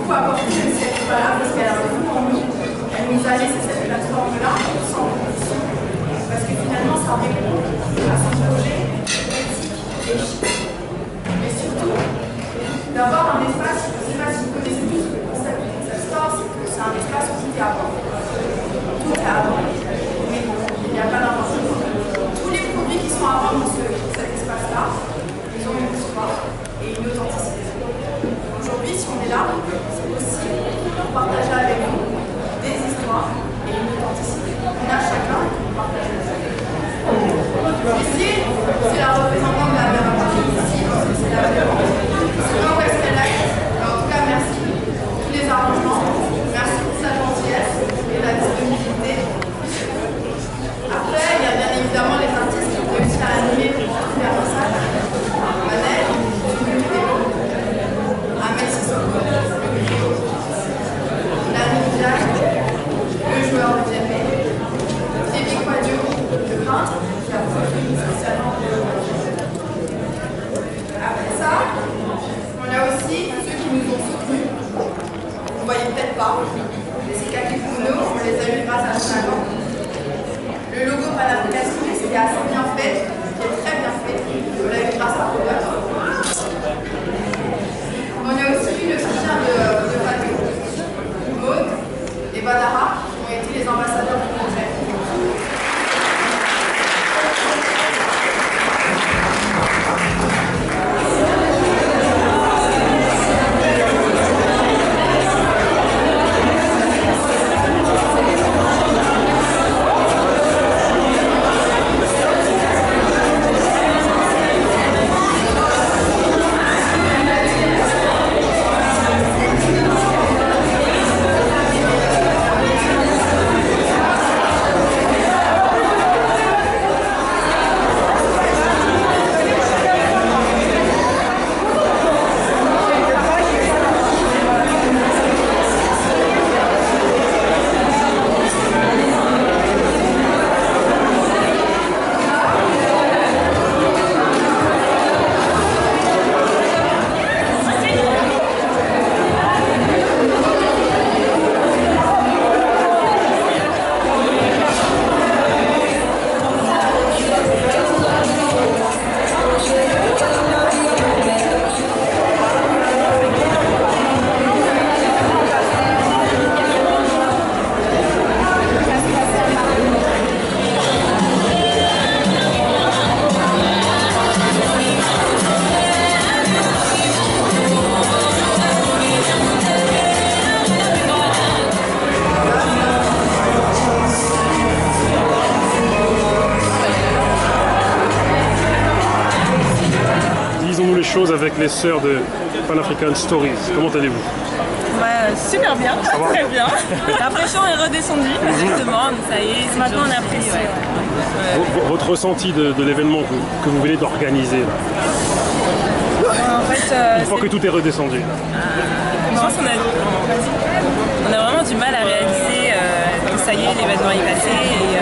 beaucoup apporté, même si elle n'est pas là, parce qu'elle a beaucoup pour nous. Elle nous a laissé cette plateforme-là, sans condition, parce que finalement, ça répond à son projet éthique et chic. Mais surtout, d'avoir un espace, je ne sais pas si vous connaissez tous le concept de Concept Store, c'est que c'est un espace où tout est à vendre. Tout est à vendre. Mais il n'y a pas d'invention. Tous les produits qui sont à vendre dans cet espace-là, ils ont une histoire et une authenticité. Aujourd'hui, si on est là, c'est aussi pour partager avec vous des histoires et une authenticité. On a chacun qui nous partage des histoires. Ici, c'est la représentante de la mer à Paris, ici, parce que c'est la mer. Je sais pas où est-ce qu'elle est, mais en tout cas, merci pour tous les arrangements. Merci pour sa gentillesse et la disponibilité. Après, il y a bien évidemment les artistes qui ont réussi à animer le vernissage. Manel, le vidéo. Ahmed Sissoko, le vidéo. Larry Jack, le joueur de djembé. Debbie Quadio, le peintre, qui a produit spécialement le. Après ça, on a aussi ceux qui nous ont soutenus. Vous ne voyez peut-être pas. Les Sikaki Kuno, on les a eu grâce à Chinagan. Le logo Panafrican Stories qui est assez bien fait, qui est très bien fait. On l'a eu grâce à Robert. On a aussi eu le soutien de Fatou, Maud et Badara, qui ont été les ambassadeurs du projet. Choses avec les sœurs de Pan-African Stories. Comment allez-vous? Ouais, super bien, très bien. La pression est redescendue, exactement. Ça y est, maintenant on a pris. Votre ressenti de l'événement que vous venez d'organiser en fait, une fois que tout est redescendu. Je pense qu'on a vraiment du mal à réaliser que ça y est, l'événement est passé. Et,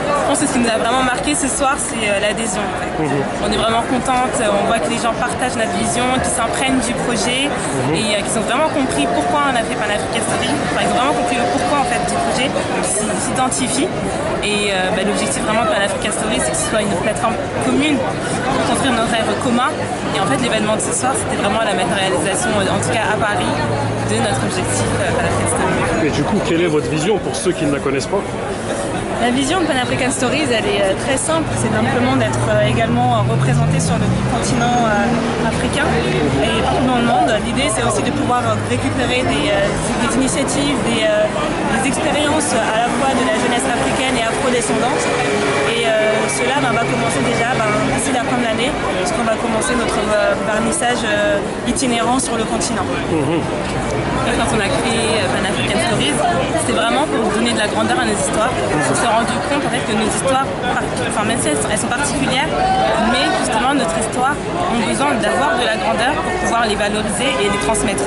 je pense que ce qui nous a vraiment marqué ce soir, c'est l'adhésion. En fait. On est vraiment contente, on voit que les gens partagent notre vision, qu'ils s'imprègnent du projet et qu'ils ont vraiment compris pourquoi on a fait Pan-African Stories. Enfin, ils ont vraiment compris le pourquoi en fait, du projet, ils s'identifient. Et l'objectif vraiment de Pan-African Stories, c'est que ce soit une plateforme commune pour construire nos rêves communs. Et en fait, l'événement de ce soir, c'était vraiment la matérialisation, en tout cas à Paris, de notre objectif Pan-African Stories. Et du coup, quelle est votre vision pour ceux qui ne la connaissent pas? La vision de Pan-African Stories, elle est très simple, c'est simplement d'être également représenté sur le continent africain et partout dans le monde. L'idée, c'est aussi de pouvoir récupérer des initiatives, des expériences à la fois de la jeunesse africaine et afro-descendante. Et cela va commencer déjà d'ici la fin de l'année, puisqu'on va commencer notre vernissage itinérant sur le continent. Quand on a créé Pan-African Stories, c'était vraiment pour donner de la grandeur à nos histoires. On s'est rendu compte en fait que nos histoires, même si elles sont particulières, mais justement notre histoire ont besoin d'avoir de la grandeur pour pouvoir les valoriser et les transmettre.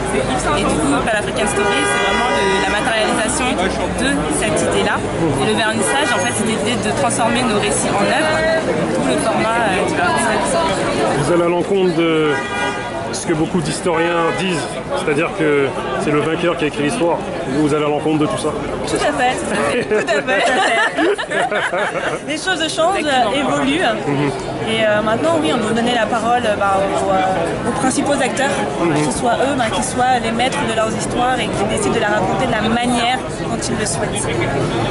Et du coup, Pan-African Stories, c'est vraiment la matérialisation de cette idée-là. Et le vernissage, en fait, c'est l'idée de transformer nos récits en œuvres, tout le format du vernissage. Vous allez à l'encontre ce que beaucoup d'historiens disent, c'est-à-dire que c'est le vainqueur qui a écrit l'histoire. Vous allez à l'encontre de tout ça. Tout à fait, tout à fait. Les choses changent, évoluent. Et maintenant, oui, on doit donner la parole aux principaux acteurs, que ce soit eux, qui soient les maîtres de leurs histoires et qui décident de la raconter de la manière dont ils le souhaitent.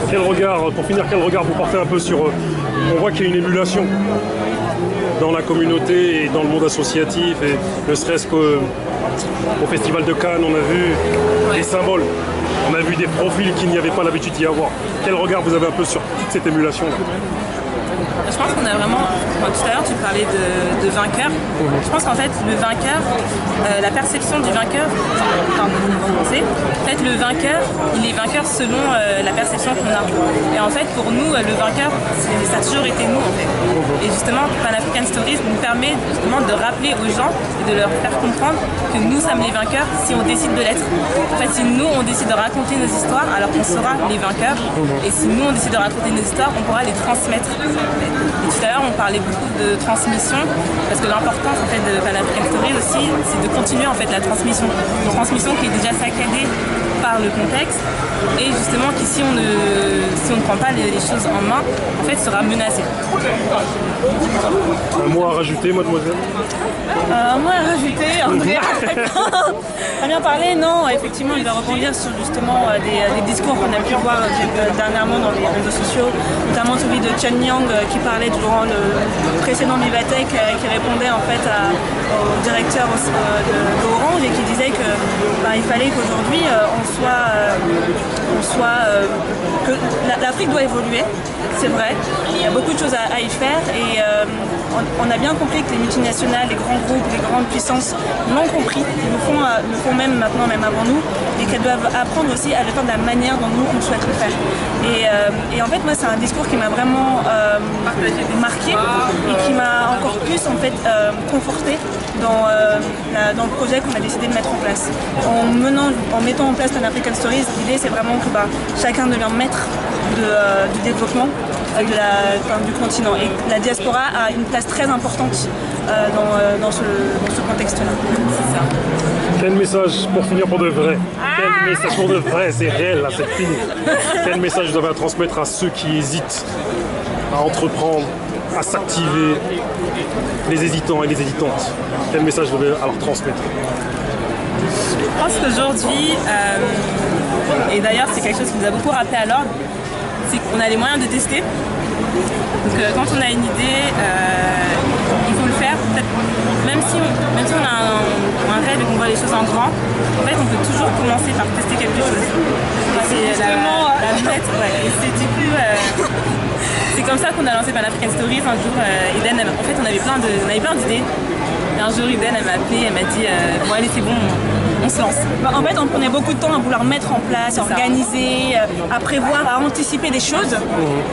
Quel regard, pour finir, quel regard vous portez un peu sur... on voit qu'il y a une émulation dans la communauté et dans le monde associatif, et ne serait-ce qu'au Festival de Cannes, on a vu des symboles, on a vu des profils qu'il n'y avait pas l'habitude d'y avoir. Quel regard vous avez un peu sur toute cette émulation-là? Je pense qu'on a vraiment, tout à l'heure tu parlais de vainqueur, je pense qu'en fait le vainqueur, la perception du vainqueur, en fait le vainqueur, il est vainqueur selon la perception qu'on a. Et en fait pour nous, le vainqueur, ça a toujours été nous en fait. Et justement Pan African Stories nous permet justement de rappeler aux gens et de leur faire comprendre que nous sommes les vainqueurs si on décide de l'être. En fait si nous on décide de raconter nos histoires, alors qu'on sera les vainqueurs. Et si nous on décide de raconter nos histoires, on pourra les transmettre. Et tout à l'heure, on parlait beaucoup de transmission, parce que l'importance en fait, de Pan African Stories aussi, c'est de continuer en fait, la transmission. Une transmission qui est déjà saccadée par le contexte, et justement qui, si on ne prend pas les choses en main, en fait, sera menacée. Un mot à rajouter, mademoiselle? Un mot à rajouter, Andrea. Très bien parlé, non, effectivement, il va rebondir sur justement des discours qu'on a pu voir dernièrement dans les réseaux sociaux, notamment celui de Chen Yang qui parlait durant le précédent Vivatech, qui répondait en fait au directeur d'Orange et qui disait que il fallait qu'aujourd'hui que l'Afrique doit évoluer, c'est vrai, il y a beaucoup de choses à y faire et on a bien compris que les multinationales, les grands groupes, les grandes puissances l'ont compris, le font même maintenant, même avant nous, et qu'elles doivent apprendre aussi à le faire de la manière dont nous on souhaite le faire. Et en fait moi c'est un discours qui m'a vraiment marqué et qui m'a encore plus en fait conforté dans le projet qu'on a décidé de mettre en place. En mettant en place Pan African Stories, l'idée c'est vraiment que chacun devient maître du développement du continent. Et la diaspora a une place très importante dans ce contexte-là. C'est ça. Quel message pour finir pour de vrai? Quel message pour de vrai? C'est réel, là, c'est fini. Quel message vous avez à transmettre à ceux qui hésitent à entreprendre, à s'activer, les hésitants et les hésitantes? Quel message vous avez à leur transmettre? Je pense qu'aujourd'hui, et d'ailleurs c'est quelque chose qui nous a beaucoup rappelé à l'ordre, c'est qu'on a les moyens de tester. Donc quand on a une idée, il faut le faire. Même si on a un rêve et qu'on voit les choses en grand, en fait on peut toujours commencer par tester quelque chose. C'est la bête, ouais. Et c'est du coup, c'est comme ça qu'on a lancé Pan African Stories. Un jour, Eden, en fait on avait plein d'idées. Et un jour Eden elle m'a appelé, elle m'a dit bon allez c'est bon, on se lance. En fait on prenait beaucoup de temps à vouloir mettre en place, à organiser, à prévoir, à anticiper des choses.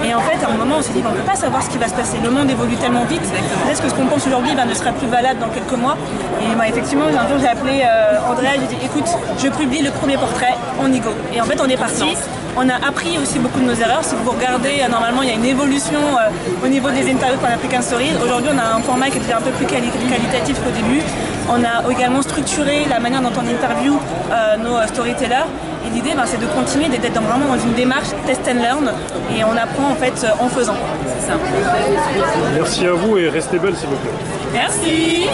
Et en fait à un moment on s'est dit on ne peut pas savoir ce qui va se passer, le monde évolue tellement vite. Peut-être que ce qu'on pense aujourd'hui ne sera plus valable dans quelques mois. Et effectivement un jour j'ai appelé Andrea et j'ai dit écoute je publie le premier portrait, on y go. Et en fait on est parti. On a appris aussi beaucoup de nos erreurs. Si vous regardez, normalement, il y a une évolution au niveau des interviews Pan African Stories. Aujourd'hui, on a un format qui est un peu plus qualitatif qu'au début. On a également structuré la manière dont on interview nos storytellers. Et l'idée, c'est de continuer, d'être vraiment dans une démarche test and learn. Et on apprend, en fait, en faisant. C'est ça. Merci à vous et restez belle, s'il vous plaît. Merci.